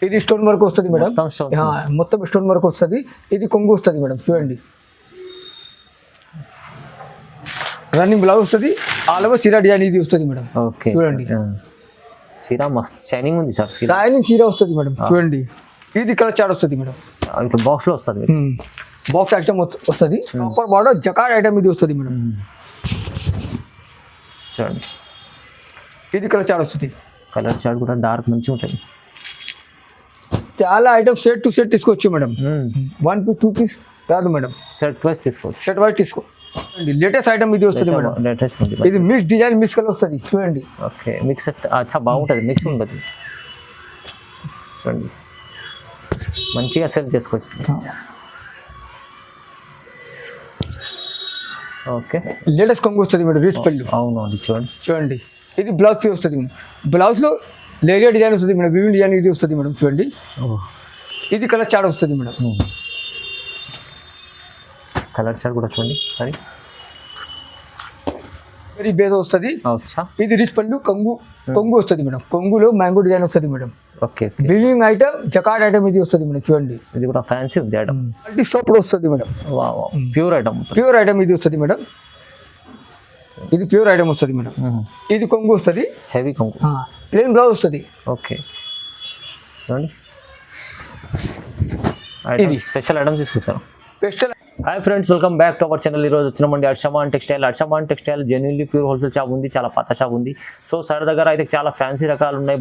ఇది stone work వస్తుంది madam, మొత్తం స్టోన్ వర్క్ వస్తుంది. ఇది కొంగు వస్తుంది మేడం, చూడండి. రన్నింగ్ బ్లౌజ్ వస్తుంది, ఆల్ ఓవర్ చీర డిజైన్ ఇది వస్తుంది మేడం. ఓకే చూడండి, చీర మస్త్ షైనింగ్ ఉంది సార్. షైనింగ్ చీర వస్తుంది మేడం, చూడండి. ఇది కలర్ చార్ట్ వస్తుంది మేడం, ఇట్లా బాక్స్ లో వస్తుంది, బాక్స్ ఐటమ్ వస్తుంది. ప్రాపర్ బార్డర్ జకార్డ్ ఐటమ్ ఇది వస్తుంది మేడం, చూడండి. ఇది కలర్ చార్ట్ వస్తుంది. కలర్ చార్ట్ కూడా డార్క్ మంచిగా ఉంటుంది. చాలా ఐటమ్ సెట్ టు సెట్ తీసుకోవచ్చు మేడం, 1 పీస్ 2 పీస్ రాదు మేడం, సెట్ వైస్ తీసుకోవచ్చు. సెట్ వైస్ తీసుకో. లేటెస్ట్ ఐటమ్ ఇది వస్తుంది మేడం, లేటెస్ట్ ఉంది. ఇది మిక్స్ డిజైన్ మిక్స్ కలర్ వస్తుంది, చూడండి. ఓకే మిక్స్ అచ్చా బాగుంటుంది, మిక్స్ ఉంటుంది చూడండి, మంచిగా సెల్ చేసుకోవచ్చు. ఓకే లేటెస్ట్ కొంగు వస్తుంది మేడం, రీచ్ పళ్ళు. అవును చూడండి, చూడండి. ఇది బ్లౌజ్ వస్తుంది మేడం, బ్లౌజ్లో లేరియా డిజైన్ వస్తుంది మేడం, వివింగ్ డిజైన్ ఇది వస్తుంది మేడం, చూడండి. ఇది కలర్ చార్ట్ వస్తుంది మేడం, కలర్ చార్ట్ కూడా చూడండి. సరే వెరీ బేస్ వస్తుంది. ఇది రిచ్ పళ్ళు కొంగు వస్తుంది మేడం, కొంగులో మ్యాంగో డిజైన్ వస్తుంది madam. Okay weaving item jacquard item ఇది వస్తుంది మేడం, చూడండి. ఇది కూడా ఫ్యాన్సీ ఉంది ఐటమ్, మల్టీ సోప్ వస్తుంది మేడం. ప్యూర్ ఐటమ్ ఇది వస్తుంది మేడం, ఇది ప్యూర్ ఐటమ్ వస్తుంది మేడం. ఇది కొంగు వస్తుంది, హెవీ కొంగు, ప్లెయిన్ బ్లౌజ్ వస్తుంది. ఓకే చూడండి, ఇది స్పెషల్ ఐటమ్ తీసుకొచ్చారు. Special. Hi friends, welcome back to our channel. ఈరోజు వచ్చినామండి Arshaman textile genuinely pure wholesale shop ఉంది, చాలా పాత షాప్ ఉంది. సో సార్ దగ్గర అయితే చాలా ఫ్యాన్సీ రకాలు ఉన్నాయి,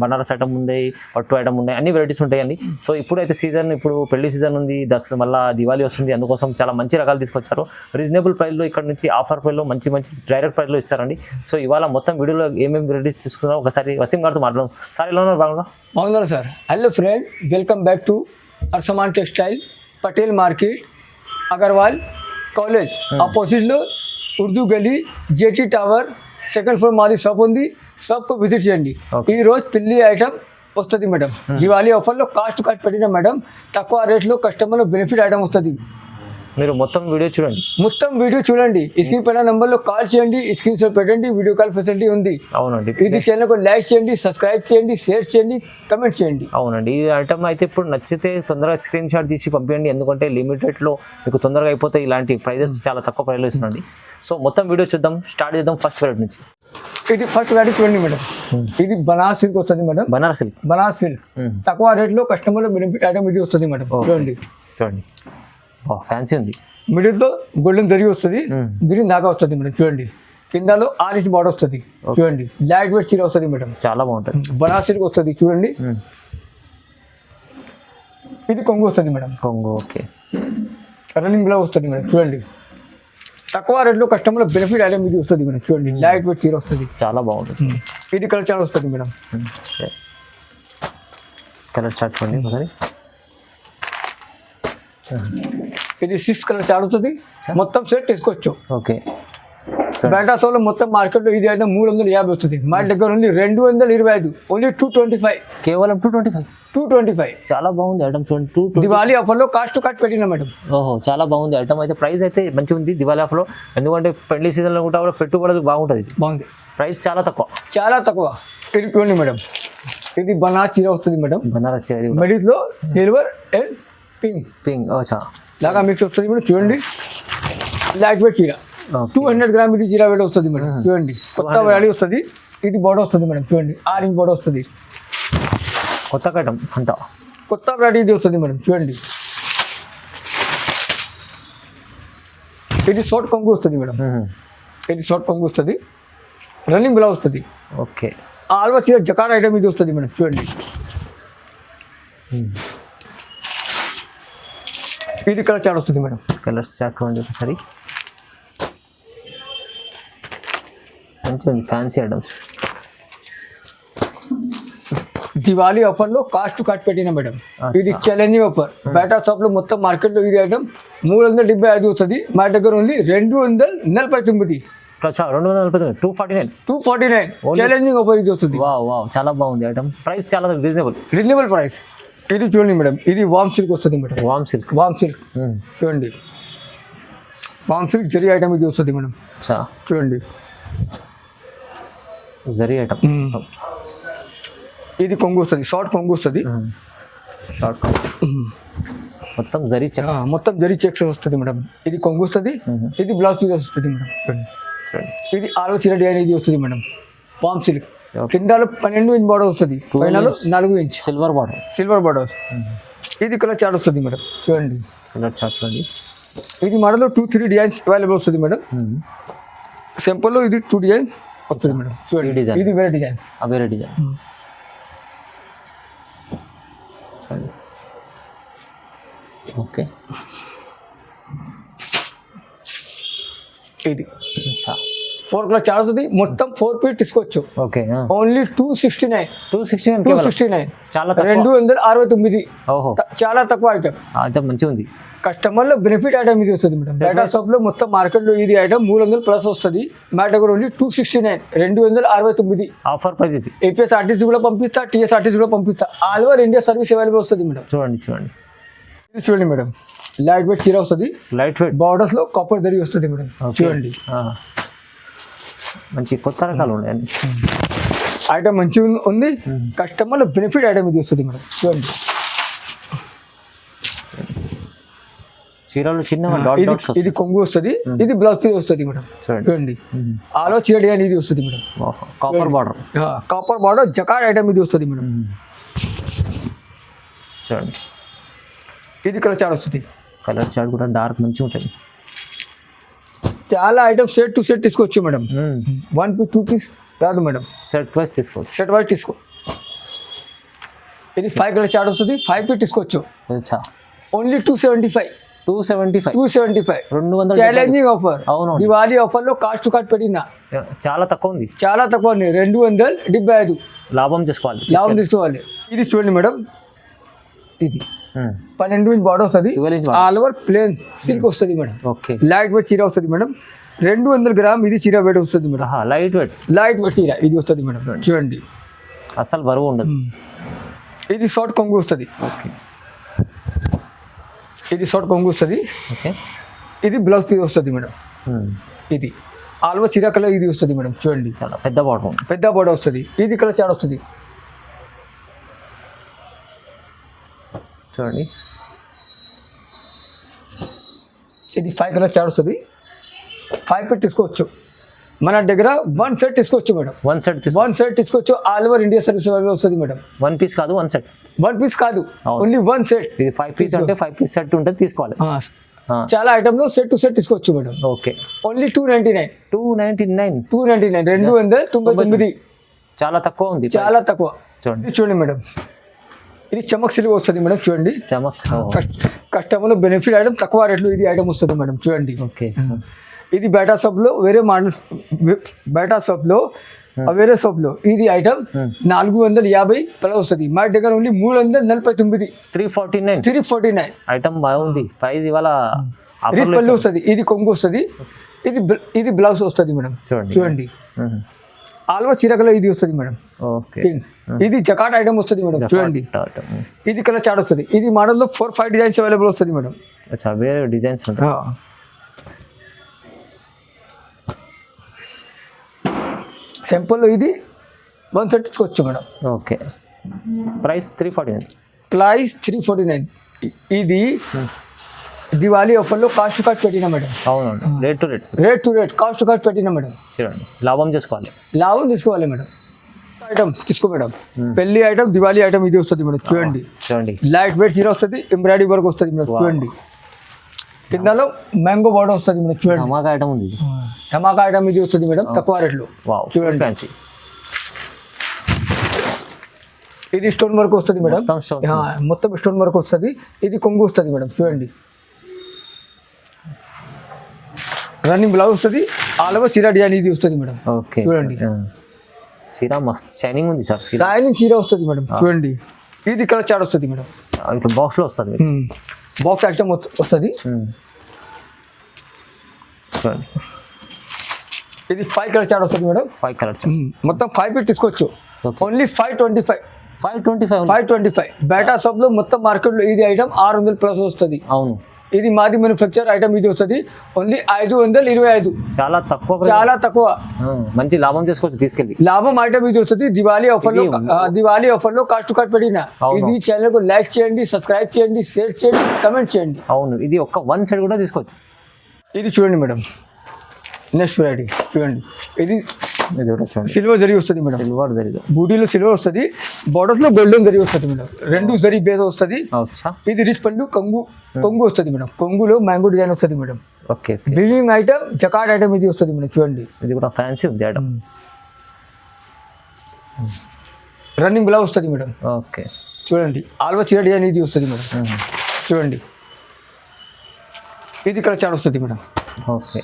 బనారస్ ఐటమ్ ఉంది, పట్టు ఐటమ్ ఉన్నాయి, అన్ని వెరైటీస్ ఉంటాయండి. సో ఇప్పుడైతే సీజన్, ఇప్పుడు పెళ్లి సీజన్ ఉంది, మళ్ళీ దివాళీ వస్తుంది, అందుకోసం చాలా మంచి రకాలు తీసుకొచ్చారు. రీజనబుల్ ప్రైస్లో ఇక్కడ నుంచి ఆఫర్ ప్రైస్లో మంచి డైరెక్ట్ ప్రైస్లో ఇస్తారండి. సో ఇవాళ మొత్తం వీడియోలో ఏమేమి వెరైటీస్ తీసుకున్నారో ఒకసారి వసీం గారితో మాట్లాడదాం. సార్ ఎలా ఉన్నారు? బాగున్నారు sir. Hello friend, welcome back to Arshaman textile, Patel market, Agarwal college opposite లో ఉర్దూ గలీ, జేటీ టవర్, సెకండ్ ఫ్లోర్ మాది షాప్ ఉంది. షాప్ విజిట్ చేయండి. ఈ రోజు పిల్లి ఐటమ్ వస్తుంది మేడం, దివాళీ ఆఫర్లో కాస్ట్ పెట్టిన మేడం, తక్కువ రేట్లో కస్టమర్ బెనిఫిట్ ఐటమ్ వస్తుంది. మీరు మొత్తం వీడియో చూడండి. స్క్రీన్ పైన నంబర్లో కాల్ చేయండి, స్క్రీన్ షాట్ పెట్టండి, వీడియో కాల్ ఫెసిలిటీ ఉంది. అవునండి. ఇది ఛానల్కు లైక్ చేయండి, సబ్స్క్రైబ్ చేయండి, షేర్ చేయండి, కమెంట్ చేయండి. అవునండి. ఈ ఐటమ్ అయితే ఇప్పుడు నచ్చితే తొందరగా స్క్రీన్ షాట్ తీసి పంపించండి, ఎందుకంటే లిమిటెడ్లో మీకు తొందరగా అయిపోతే ఇలాంటి ప్రైజెస్ చాలా తక్కువ ప్రైస్లో ఇస్తున్నాండి. సో మొత్తం వీడియో చూద్దాం, స్టార్ట్ చేద్దాం ఫస్ట్ వెరైటీ నుంచి. ఇది ఫస్ట్ వెరైటీ చూడండి మేడం, ఇది బనారస్ సిల్క్ వస్తుంది మేడం. బనారస్ సిల్క్ తక్కువ రేట్లో కస్టమర్ బెనిఫిట్ ఐటమ్ ఇది వస్తుంది మేడం. చూడండి ఫ్యాన్సీ ఉంది, మిడిల్ లో గోల్డెన్ జరిగి వస్తుంది, గ్రీన్ దాకా వస్తుంది మేడం. చూడండి, కిందలో ఆరెంజ్ బార్డర్ వస్తుంది. చూడండి, లైట్ వెయిట్ చీర వస్తుంది మేడం, చాలా బాగుంటుంది. బనారస్ సిల్క్ వస్తుంది చూడండి. ఇది కొంగు వస్తుంది మేడం, కొంగు. ఓకే, రన్నింగ్ బ్లౌజ్ వస్తుంది మేడం. చూడండి, తక్కువ రేట్లో కస్టమర్ బెనిఫిట్ ఐటమ్ ఇది వస్తుంది మేడం. చూడండి, లైట్ వెయిట్ చీర వస్తుంది, చాలా బాగుంటుంది. ఇది కలర్ చార్ట్ వస్తుంది మేడం. కలర్ చార్ట్ చూడండి ఒకసారి. ఇది 6 కలర్ చార్ట్ వస్తుంది, మొత్తం సెట్ తీసుకోవచ్చు. ఓకే, బయట షోలో మొత్తం మార్కెట్లో ఇది అయితే 350 వస్తుంది, మా దగ్గర ఉంది 225, ఓన్లీ 225, కేవలం 225. చాలా బాగుంది ఐటమ్ చూడండి. దివాళీ ఆఫర్లో కాస్ట్ పెట్టినా మేడం. ఓహో, చాలా బాగుంది ఐటమ్ అయితే. ప్రైస్ అయితే మంచిగా ఉంది దివాళీ ఆఫర్లో, ఎందుకంటే పెళ్లి సీజన్లో కూడా పెట్టుబడి బాగుంటుంది. బాగుంది, ప్రైస్ చాలా తక్కువ. ఇది చూడండి మేడం, ఇది బనారస్ చీర వస్తుంది మేడం. బనారస్ చీర మిడిల్లో సిల్వర్ అండ్ పింక్ లాగా మిక్స్ వస్తుంది మేడం. చూడండి, లైట్ వెయిట్ చీర, 200 గ్రామ్ ఇది చీర వెయిట్ వస్తుంది మేడం. చూడండి, కొత్త వెరైటీ వస్తుంది. ఇది బోర్డర్ వస్తుంది మేడం. చూడండి, ఆరెంజ్ బోర్డర్ వస్తుంది, కొత్త ఐటమ్ అంతా కొత్త వెరైటీ ఇది వస్తుంది మేడం. చూడండి, ఇది షార్ట్ కొంగు వస్తుంది మేడం. ఇది షార్ట్ కొంగు వస్తుంది, రన్నింగ్ బ్లౌజ్ వస్తుంది. ఓకే, ఆల్వా చీర జకార్డ్ ఐటమ్ ఇది వస్తుంది మేడం. చూడండి, ఇది కలర్ చార్ట్ వస్తుంది మేడం. కలర్స్ చార్ట్ చూడండి ఒకసారి. మంచిగా ఫ్యాన్సీ ఐటమ్స్, దివాళీ ఆఫర్లో కాస్ట్ పెట్టిన మేడం. ఇది ఛాలెంజింగ్ ఆఫర్. బయట షాప్ లో మొత్తం మార్కెట్లో ఇది ఐటమ్ 375 వస్తుంది, మా దగ్గర ఉంది 249. 249 ఛాలెంజింగ్ ఆఫర్ ఇది వస్తుంది. చాలా బాగుంది ఐటమ్, ప్రైస్ చాలా రీజనబుల్ ప్రైస్. ఇది చూడండి మేడం, ఇది వామ్ సిల్క్ వస్తుంది మేడం. వామ్ సిల్క్ చూడండి, వామ్ సిల్క్ జరీ ఐటమ్ ఇది వస్తుంది మేడం. చూడండి, జరీ ఐటమ్, ఇది కొంగు వస్తుంది, షార్ట్ కొంగు వస్తుంది. షార్ట్ మొత్తం జరీ చెక్, మొత్తం జరీ చెక్స్ వస్తుంది మేడం. ఇది కొంగు వస్తుంది, ఇది బ్లౌజ్ పీస్ వస్తుంది మేడం. చూడండి, ఇది ఆలో చీర డిజైన్ ఇది వస్తుంది మేడం. పామ్ సిల్క్ కిందలో 12 ఇంచ్ బార్డర్ వస్తుంది, పైనలో 4 inch silver border, silver border. ఇది కలర్ చార్ట్ వస్తుంది మేడం. చూడండి కలర్ చార్ట్ చూడండి. ఇది మోడల్లో 2-3 డిజైన్స్ అవైలబుల్ వస్తుంది మేడం. సింపుల్లో ఇది 2 డిజైన్ వస్తుంది మేడం. చూడండి డిజైన్, ఇది వేరే డిజైన్స్, వేరే డిజైన్. ఓకే, ఇది 4 కలర్ చార్ట్ వస్తుంది. మొత్తం 4 పీస్ తీసుకోవచ్చు. Okay, only 269. 269 చాలా 269. ఓహో, చాలా తక్కువ ఐటమ్. అయితే మంచిగా ఉంది. కస్టమర్లో బెనిఫిట్ ఐటమ్ ఇది వస్తుంది మేడం. బేటా షాప్ లో మొత్తం మార్కెట్లో ఇది ఐటమ్ 300 ప్లస్ వస్తుంది. మా దగ్గర ఓన్లీ 269, 269 ఆఫర్ ప్రైస్ ఇది. ఏపీఎస్ఆర్టీసీ కూడా పంపిస్తా, టీఎస్ఆర్టీసీ కూడా పంపిస్తా. All over India service available వస్తుంది మేడం. చూడండి చూడండి, ఇది చూడండి మేడం. లైట్ వెయిట్ చీర వస్తుంది, లైట్ వెయిట్ బార్డర్స్ లో కాపర్ దరి వస్తుంది మేడం. చూడండి మంచి కొత్త రకాలు ఉన్నాయి. ఐటమ్ మంచిగా ఉంది. కస్టమర్లో బెనిఫిట్ ఐటమ్ ఇది వస్తుంది మేడం. చూడండి చీరలు చిన్నగా డాట్ డాట్స్ వస్తాయి. ఇది కొంగు వస్తుంది, ఇది బ్లౌజ్ పీస్ వస్తుంది మేడం. చూడండి ఆలో చీర డిజైన్ ఇది వస్తుంది madam. Copper border, copper border jacquard item ఇది వస్తుంది మేడం. చూడండి ఇది కలర్ చార్ట్ వస్తుంది. కలర్ చార్ట్ కూడా డార్క్ మంచిగా ఉంటుంది. చాలా ఐటమ్ సెట్ టు సెట్ తీసుకోవచ్చు మేడం. 1 పీస్ 2 పీస్ రాదు మేడం. సెట్ వైస్ తీసుకోవచ్చు, సెట్ వైస్ తీసుకో. ఇది 5 కలర్ చార్ట్ వస్తుంది. 5 పీస్ తీసుకోవచ్చు. ఓన్లీ 275. 200 challenging offer. అవును, దివాళీ ఆఫర్ లో కాస్ట్ టు కార్డ్ పెట్టినా చాలా తక్కువ ఉంది. చాలా తక్కువ ఉంది. 275 లాభం చేసుకోవాలి, లాభం తీసుకోవాలి. ఇది చూడండి మేడం, ఇది 12 ఇంచ్ బార్డర్ వస్తుంది. ఆల్ ఓవర్ ప్లేన్ సిల్క్ వస్తుంది మేడం. ఓకే, లైట్ వెయిట్ చీర వస్తుంది మేడం. 200 గ్రామ్ ఇది చీర వెయిట్ వస్తుంది madam. Light weight, light weight చీర ఇది వస్తుంది మేడం. చూడండి అసలు బరువు ఉండదు. ఇది షార్ట్ కొంగు వస్తుంది. ఓకే, ఇది షార్ట్ కొంగు వస్తుంది. ఓకే, ఇది బ్లౌజ్ పీస్ వస్తుంది మేడం. ఇది ఆల్ ఓవర్ చీర కలర్ ఇది వస్తుంది మేడం. చూడండి చాలా పెద్ద బార్డర్, పెద్ద బార్డర్ వస్తుంది. ఇది కలర్ చార్ట్ వస్తుంది. చూడండి ఇది 5 కలర్ చార్ట్ వస్తుంది. 5 పీస్ తీసుకోవచ్చు. మన దగ్గర 1 సెట్ తీసుకోవచ్చు మేడం. 1 సెట్, 1 సెట్ తీసుకోవచ్చు. ఆల్ ఓవర్ ఇండియా సర్వీస్ వస్తుంది మేడం. 1 పీస్ కాదు, 1 సెట్. 1 పీస్ కాదు, ఓన్లీ 1 సెట్. ఇది 5 పీస్ అంటే 5 పీస్ సెట్ ఉంటుంది, తీసుకోవాలి. చాలా ఐటమ్లో సెట్ టు సెట్ తీసుకోవచ్చు మేడం. Okay, only 299. 299. చాలా తక్కువ ఉంది, చాలా తక్కువ. చూడండి చూడండి మేడం, ఇది చమక్ సిల్క్ వస్తుంది మేడం. చూడండి చమక్, కస్టమర్లో బెనిఫిట్ ఐటమ్ తక్కువ రేట్లో ఇది ఐటమ్ వస్తుంది మేడం. చూడండి ఓకే, ఇది బేటా షాప్లో వేరే మోడల్స్, బేటా షాప్లో వేరే షాప్లో ఇది ఐటమ్ 450 ప్లస్ వస్తుంది. మా దగ్గర ఓన్లీ 349. 349 ఐటమ్ బాగుంది. ప్రైస్ ఇవాళ పళ్ళు వస్తుంది. ఇది కొంగు వస్తుంది. ఇది బ్లౌజ్ వస్తుంది మేడం. చూడండి ఆల్వా చీరకలో ఇది వస్తుంది మేడం. ఓకే, ఇది జకాట్ ఐటమ్ వస్తుంది మేడం. చూడండి ఇది కలర్ చార్ట్ వస్తుంది. ఇది మోడల్లో 4-5 డిజైన్స్ అవైలబుల్ వస్తుంది మేడం. వేరే డిజైన్స్ ఉంటాయి. సింపుల్లో ఇది 1 సెట్ తీసుకోవచ్చు మేడం. Okay, price 349. ఇది దివాళీ ఆఫర్లో కాస్ట్ టు కార్డ్ పెట్టినా మేడం. అవునండి, rate to rate cost to card పెట్టినా మేడం. చూడండి లాభం చేసుకోవాలి, లాభం తీసుకోవాలి మేడం. ఐటమ్ తీసుకో మేడం. పెళ్లి ఐటమ్, దివాళీ ఐటమ్ ఇది వస్తుంది మేడం. చూడండి లైట్ వెయిట్ చీర వస్తుంది, ఎంబ్రాయిడరీ వర్క్ వస్తుంది మేడం. చూడండి కిందలో మ్యాంగో బార్డర్ వస్తుంది మేడం. చూడండి ధమాకా ఐటమ్ ఉంది. ధమాకా ఐటమ్ ఇది వస్తుంది మేడం, తక్కువ రేట్లో. చూడండి ఫ్యాన్సీ. ఇది స్టోన్ వర్క్ వస్తుంది మేడం. మొత్తం స్టోన్ వర్క్ వస్తుంది. ఇది కొంగు వస్తుంది మేడం. చూడండి రన్నింగ్ బ్లౌజ్ వస్తుంది. ఆల్ ఓవర్ చీర డిజైన్ ఇది వస్తుంది మేడం. ఓకే, చూడండి చీర మస్త్ షైనింగ్ ఉంది సార్. షైనింగ్ చీర వస్తుంది మేడం. చూడండి ఇది కలర్ చార్ట్ వస్తుంది మేడం. ఇట్లా బాక్స్లో వస్తుంది, బాక్స్ ఐటమ్ వస్తుంది. చూడండి ఇది 5 కలర్ చార్ట్ వస్తుంది మేడం. 5 కలర్ మొత్తం 5 పీస్ తీసుకోవచ్చు. ఓన్లీ 525. బేటా షాప్లో మొత్తం మార్కెట్లో ఇది ఐటమ్ 600 ప్లస్ వస్తుంది. అవును, ఇది మాది మ్యానుఫ్యాక్చర్ ఐటమ్ ఇది వస్తుంది ఓన్లీ 525. చాలా తక్కువ price. చాలా తక్కువ మంచి లాభం చేసుకోవచ్చు తీసుకెళ్ళి. లాభం ఐటమ్ ఇది వస్తుంది దివాళీ ఆఫర్ లో కాస్ట్ టు కార్డ్ పెట్టిన. ఇది ఛానల్ కు లైక్ చేయండి, సబ్స్క్రైబ్ చేయండి, షేర్ చేయండి, కమెంట్ చేయండి. అవును, ఇది ఒక్క 1 సైడ్ కూడా తీసుకోవచ్చు. ఇది చూడండి మేడం, నెక్స్ట్ వెరైటీ చూడండి. ఇది ఇది కూడా చూడండి, సిల్వర్ జరీ వస్తుంది మేడం. సిల్వర్ జరీ, బూటీలో సిల్వర్ వస్తుంది, బోర్డర్స్ లో గోల్డెన్ జరీ వస్తుంది మేడం. 2 జరీ బేస్ వస్తుంది. అచ్చా, ఇది రిచ్ పళ్ళు కొంగు వస్తుంది మేడం. కొంగులో మ్యాంగో డిజైన్ వస్తుంది madam. Okay, weaving item, jacquard item ఇది వస్తుంది మేడం. చూడండి, ఇది కూడా ఫ్యాన్సీ ఉంది ఐటమ్. రన్నింగ్ బ్లౌజ్ వస్తుంది మేడం. ఓకే, చూడండి, ఆల్వా చీర డిజైన్ ఇది వస్తుంది మేడం. చూడండి, ఇది ఇక్కడ చాట్ వస్తుంది మేడం. ఓకే,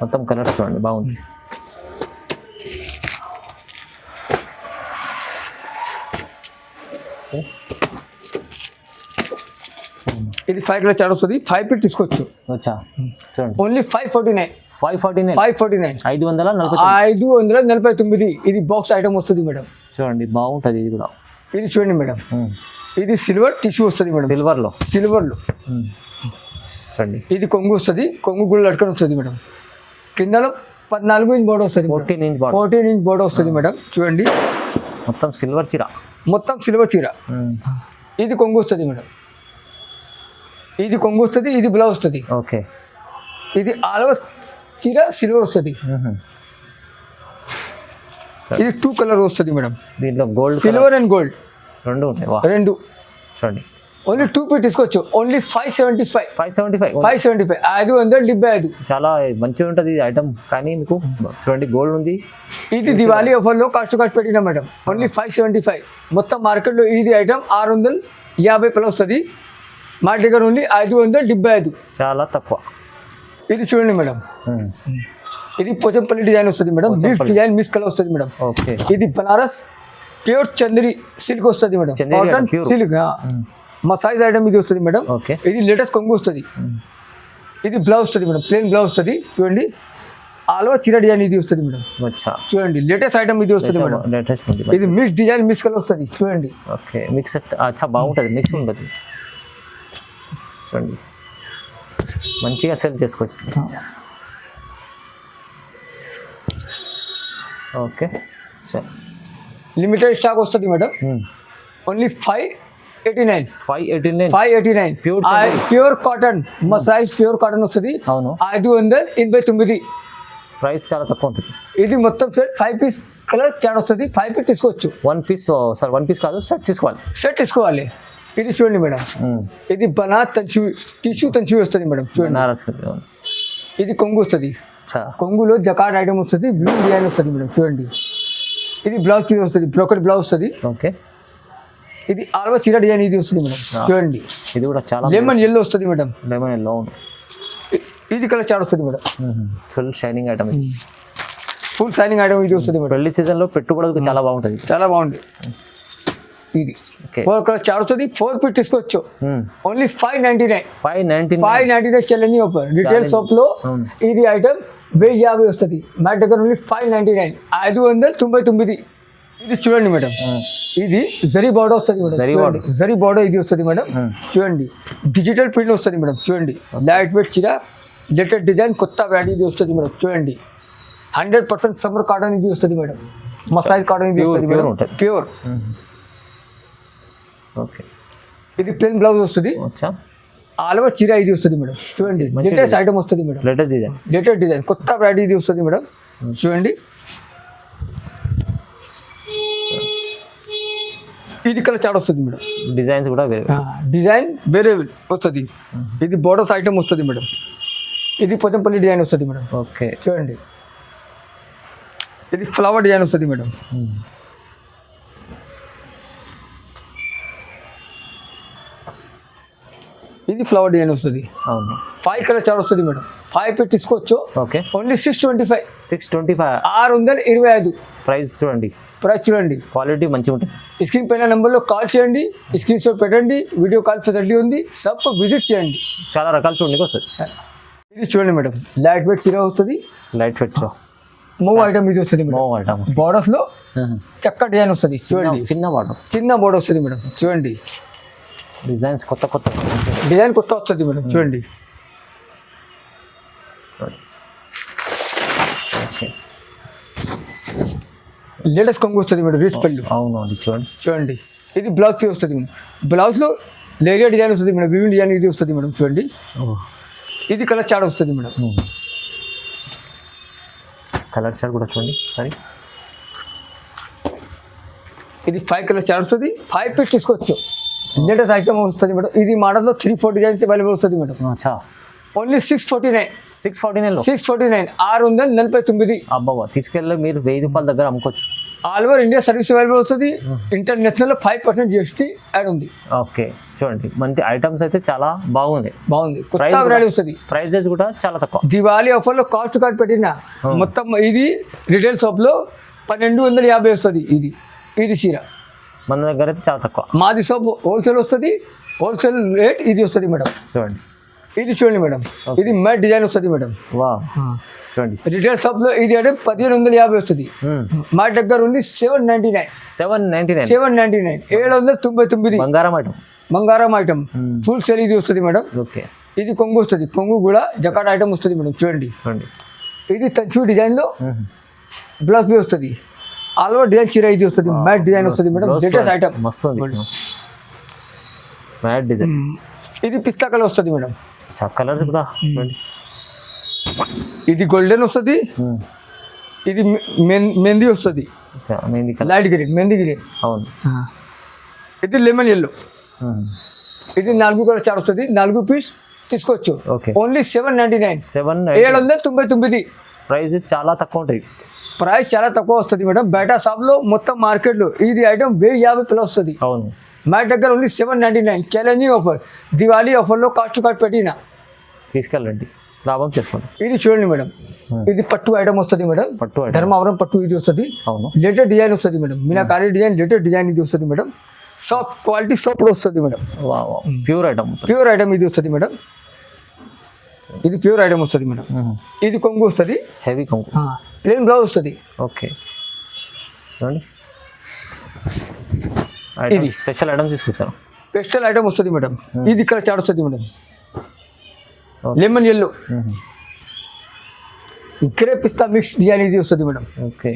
మొత్తం కలర్స్ చూడండి, బాగుంది. ఇది 5 కలర్ చాట్ వస్తుంది. 5 ఫీట్ తీసుకోవచ్చు. వచ్చా, చూడండి, ఓన్లీ 549. 549, 549, 549. ఇది బాక్స్ ఐటమ్ వస్తుంది మేడం. చూడండి, బాగుంటుంది ఇది కూడా. ఇది చూడండి మేడం, ఇది సిల్వర్ టిష్యూ వస్తుంది మేడం. సిల్వర్ లో చూడండి, ఇది కొంగు వస్తుంది. కొంగు కూడా లట్కన్ వస్తుంది మేడం. కిందలో 14 ఇంచ్ బోర్డర్ వస్తుంది. 14 ఇంచ్ బోర్డర్ వస్తుంది మేడం. చూడండి, మొత్తం సిల్వర్ చీర. ఇది కొంగు వస్తుంది మేడం. ఇది కొంగు వస్తుంది, ఇది బ్లౌజ్ వస్తుంది. ఓకే, ఇది ఆల్వా చీర సిల్వర్ వస్తుంది. ఇది 2 కలర్ వస్తుంది మేడం. దీంట్లో గోల్డ్, సిల్వర్ అండ్ గోల్డ్ రెండు ఉంటాయి. చూడండి, ఓన్లీ 2 ఫీట్ తీసుకోవచ్చు. ఓన్లీ 575. 575. చాలా మంచిగా ఉంటుంది ఈ ఐటమ్. కానీ మీకు చూడండి, గోల్డ్ ఉంది. ఇది దివాళీ ఆఫర్ లో కాస్ట్ పెట్టినా మేడం. ఓన్లీ 575. మొత్తం మార్కెట్ లో ఇది ఐటమ్ 650 ప్లస్ వస్తుంది. మా దగ్గర ఓన్లీ 575. చాలా తక్కువ. ఇది చూడండి మేడం, ఇది పోచంపల్లి డిజైన్ వస్తుంది మేడం. డిజైన్ మిస్ కలర్ వస్తుంది మేడం. ఓకే, ఇది బనారస్ ప్యూర్ చందరి సిల్క్ వస్తుంది madam. Cotton silk massage item ఇది వస్తుంది మేడం. ఓకే, ఇది లేటెస్ట్ కొంగు వస్తుంది. ఇది బ్లౌజ్ వస్తుంది మేడం, ప్లెయిన్ బ్లౌజ్ వస్తుంది. చూడండి, ఆల్వా చీర డిజైన్ ఇది వస్తుంది మేడం. చూడండి, లేటెస్ట్ ఐటమ్ ఇది వస్తుంది మేడం. ఇది మిక్స్ డిజైన్ మిక్స్ కలర్ వస్తుంది. చూడండి, ఓకే, మిక్స్ అచ్చా, బాగుంటుంది. మిక్స్ ఉంటుంది. చూడండి, మంచిగా సెల్ చేసుకోవచ్చు. ఓకే, లిమిటెడ్ స్టాక్ వస్తుంది madam. Only 589. Pure cotton మసరైజ్ pure cotton వస్తుంది. అవును, 589. ప్రైస్ చాలా తక్కువ ఉంటుంది. ఇది మొత్తం సెట్ 5 పీస్ కలర్ చాట్ వస్తుంది. 5 పీస్ తీసుకోవచ్చు. 1 పీస్ సార్, 1 పీస్ కాదు, సెట్ తీసుకోవాలి. ఇది చూడండి మేడం, ఇది బనారస్ టిష్యూ తంచు వస్తుంది మేడం. చూడండి, ఇది కొంగు వస్తుంది. కొంగులో జకార్డ్ ఐటమ్ వస్తుంది. వ్యూ డిజైన్ వస్తుంది మేడం. చూడండి, ఇది బ్లౌజ్ చీర వస్తుంది. బ్రోకెట్ బ్లౌజ్ వస్తుంది. ఓకే, ఇది ఆల్వా చీర డిజైన్ ఇది వస్తుంది మేడం. చూడండి, ఇది కూడా చాలా లెమన్ ఎల్లో వస్తుంది మేడం. లెమన్ ఎల్లో, ఇది కలర్ చాట్ వస్తుంది madam. Full shining item. Full shining item ఇది వస్తుంది మేడం. పెళ్లి సీజన్ లో పెట్టుబడులకు చాలా బాగుంటుంది. చాలా బాగుంది. ఇది 4 కలర్ చాట్ వస్తుంది. 4 ఫీట్ తీసుకోవచ్చు. Only 599 challenging offer. Retail shop లో ఇది ఐటమ్ 1050 వస్తుంది. మా దగ్గర ఓన్లీ 599. 599. ఇది చూడండి మేడం, ఇది జరీ బార్డర్ వస్తుంది మేడం. జరీ బార్డర్ ఇది వస్తుంది మేడం. చూడండి, డిజిటల్ ప్రింట్ వస్తుంది మేడం. చూడండి, లైట్ వెయిట్ చీర, లేటెస్ట్ డిజైన్, కొత్త వెరైటీ ఇది వస్తుంది మేడం. చూడండి, 100% సమ్మర్ కాటన్ ఇది వస్తుంది మేడం. మసాజ్ కాటన్ ఇది వస్తుంది మేడం. ప్యూర్. ఓకే, ఇది ప్లెయిన్ బ్లౌజ్ వస్తుంది. ఆల్వా చీర ఇది వస్తుంది మేడం. చూడండి, లేటెస్ట్ ఐటమ్ వస్తుంది మేడం. లేటెస్ట్ డిజైన్ కొత్త వెరైటీ ఇది వస్తుంది మేడం. చూడండి, ఇది కలర్ చాట్ వస్తుంది మేడం. డిజైన్స్ కూడా డిజైన్ వేరే వస్తుంది. ఇది బోర్డర్స్ ఐటమ్ వస్తుంది మేడం. ఇది పోచంపల్లి డిజైన్ వస్తుంది మేడం. ఓకే, చూడండి, ఇది ఫ్లవర్ డిజైన్ వస్తుంది మేడం. ఇది ఫ్లవర్ డిజైన్ వస్తుంది. అవును, 5 కలర్ చాట్ వస్తుంది మేడం. 5 ఫీట్ తీసుకోవచ్చు. Okay, only 625. 625. ప్రైస్ చూడండి, క్వాలిటీ మంచిగా ఉంటుంది. స్క్రీన్ పైన నెంబర్లో కాల్ చేయండి, స్క్రీన్ షాట్ పెట్టండి. వీడియో కాల్ ఫెసిలిటీ ఉంది. సబ్ విజిట్ చేయండి. చాలా రకాలు చూడండి వస్తుంది. ఇది చూడండి మేడం, లైట్ వెయిట్ చీర వస్తుంది. మూవ్ ఐటమ్ ఇది వస్తుంది మేడం. బోర్డర్స్ లో చక్క డిజైన్ వస్తుంది. చూడండి, చిన్న బోర్డర్ వస్తుంది మేడం. చూడండి, డిజైన్స్ కొత్త కొత్త డిజైన్ కొత్త వస్తుంది మేడం చూడండి. ఓకే లేటెస్ట్ కొంగు వస్తుంది మేడం రీచ్ పళ్ళు. అవును అది చూడండి. చూడండి ఇది బ్లౌజ్ పీస్ వస్తుంది మేడం. బ్లౌజ్లో లేరియా డిజైన్ వస్తుంది మేడం. వివింగ్ డిజైన్ ఇది వస్తుంది మేడం చూడండి. ఇది కలర్ చార్ట్ వస్తుంది మేడం. కలర్ చార్ట్ కూడా చూడండి సరే. ఇది 5 కలర్ చార్ట్ వస్తుంది. 5 పీస్ తీసుకోవచ్చు. లేటెస్ట్ ఐటమ్ వస్తుంది మేడం. ఇది మోడల్లో 3-4 డిజైన్స్ అవైలబుల్ వస్తుంది మేడం. అచ్చా ఓన్లీ 649. 649లో 649 649. అబ్బాబా తీసుకెళ్ళి మీరు 1000 రూపాయల దగ్గర అమ్ముకోవచ్చు. All over India service available వస్తుంది. ఇంటర్నేషనల్లో 5% GST యాడ్ ఉంది. ఓకే చూడండి మంచి ఐటమ్స్ అయితే చాలా బాగుంది. కొత్త వెరైటీ వస్తుంది. ప్రైజెస్ కూడా చాలా తక్కువ. దివాళీ ఆఫర్లో కాస్ట్ కార్డ్ పెట్టిన మొత్తం ఇది రిటైల్ షాప్లో 1250 వస్తుంది. ఇది చీర మన దగ్గర అయితే చాలా తక్కువ. మాది షాప్ హోల్సేల్ వస్తుంది. హోల్సేల్ రేట్ ఇది వస్తుంది మేడం. చూడండి ఇది చూడండి మేడం. ఇది మ్యాట్ డిజైన్ వస్తుంది మేడం. వా చూడండి రిటైల్ షాప్లో ఇది అంటే 1550 వస్తుంది. మా దగ్గర ఉంది 799. 799 బంగారం ఐటమ్ ఫుల్ సేల్ ఇది వస్తుంది మేడం. ఓకే ఇది కొంగు వస్తుంది. కొంగు కూడా జకాట్ ఐటమ్ వస్తుంది మేడం చూడండి. ఇది తంచు డిజైన్లో బ్లౌజ్ పీస్ వస్తుంది. ఆల్ ఓవర్ డిజైన్ చీర ఇది వస్తుంది. మ్యాట్ డిజైన్ వస్తుంది మేడం. లేటెస్ట్ ఐటమ్ మస్తు మ్యాట్ డిజైన్. ఇది పిస్తా కలర్ వస్తుంది మేడం. కలర్స్ కూడా చూడండి. ఇది గోల్డెన్ వస్తుంది. ఇది మెంది వస్తుంది. Mehndi colour light green mehndi green. అవును. ఇది లెమన్ ఎల్లో. ఇది 4 కలర్ చార్ట్ వస్తుంది. 4 పీస్ తీసుకోవచ్చు. ఓన్లీ 799. 799. ప్రైస్ చాలా తక్కువ ఉంటుంది. ప్రైస్ చాలా తక్కువ వస్తుంది మేడం. బయట షాప్లో మొత్తం మార్కెట్లో ఇది ఐటమ్ 1050 ప్లస్ వస్తుంది. అవును మా దగ్గర ఓన్లీ 799. Challenging offer. దివాళీ ఆఫర్లో కాస్ట్ కార్డ్ పెట్టిన తీసుకెళ్ళండి లాభం చేసుకోండి. ఇది చూడండి మేడం. ఇది పట్టు ఐటమ్ వస్తుంది మేడం. పట్టు ధర్మవరం పట్టు ఇది వస్తుంది. అవును లేటెస్ట్ డిజైన్ వస్తుంది madam. Meenakari design latest design ఇది వస్తుంది మేడం. సాఫ్ట్ క్వాలిటీ సాఫ్ట్ వస్తుంది మేడం. ప్యూర్ ఐటమ్ ఇది వస్తుంది మేడం. ఇది ప్యూర్ ఐటమ్ వస్తుంది మేడం. ఇది కొంగు వస్తుంది. హెవీ కొంగు. ప్లెయిన్ బ్లౌజ్ వస్తుంది. ఓకే చూడండి ఇది స్పెషల్ ఐటమ్ తీసుకొచ్చారు. స్పెషల్ ఐటమ్ వస్తుంది మేడం. ఇది ఇక్కడ చాట్ వస్తుంది మేడం. లెమన్ ఎల్లో ఇక్కడే పిస్తా మిక్స్ డిజైన్ ఇది వస్తుంది madam. Okay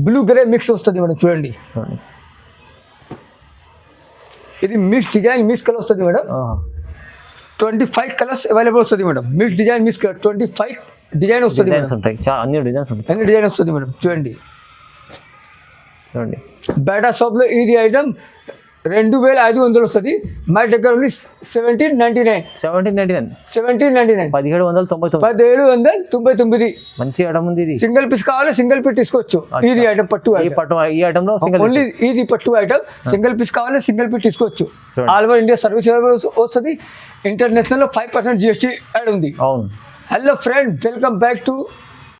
blue grey mix వస్తుంది మేడం చూడండి. ఇది మిక్స్ డిజైన్ మిక్స్ కలర్ వస్తుంది మేడం. 25 కలర్స్ అవైలబుల్ వస్తుంది madam. Mix design mix colour 25 design వస్తుంది. అన్ని డిజైన్స్ వస్తుంది మేడం చూడండి. చూడండి బయట షాప్లో ఇది ఐటమ్ 2500 వస్తుంది. మా దగ్గర ఉంది 1799. 1799. మంచి ఐటమ్ ఉంది. ఇది సింగిల్ పీస్ కావాలి సింగిల్ పీస్ తీసుకోవచ్చు. ఇది ఐటమ్ పట్టు ఈ ఐటమ్ లో ఓన్లీ ఇది పట్టు ఐటమ్. సింగిల్ పీస్ కావాలి సింగిల్ పీస్ తీసుకోవచ్చు. ఆల్ ఓవర్ ఇండియా సర్వీస్ వస్తుంది. ఇంటర్నేషనల్ లో 5% GST యాడ్ ఉంది. అవును. Hello friend, welcome back to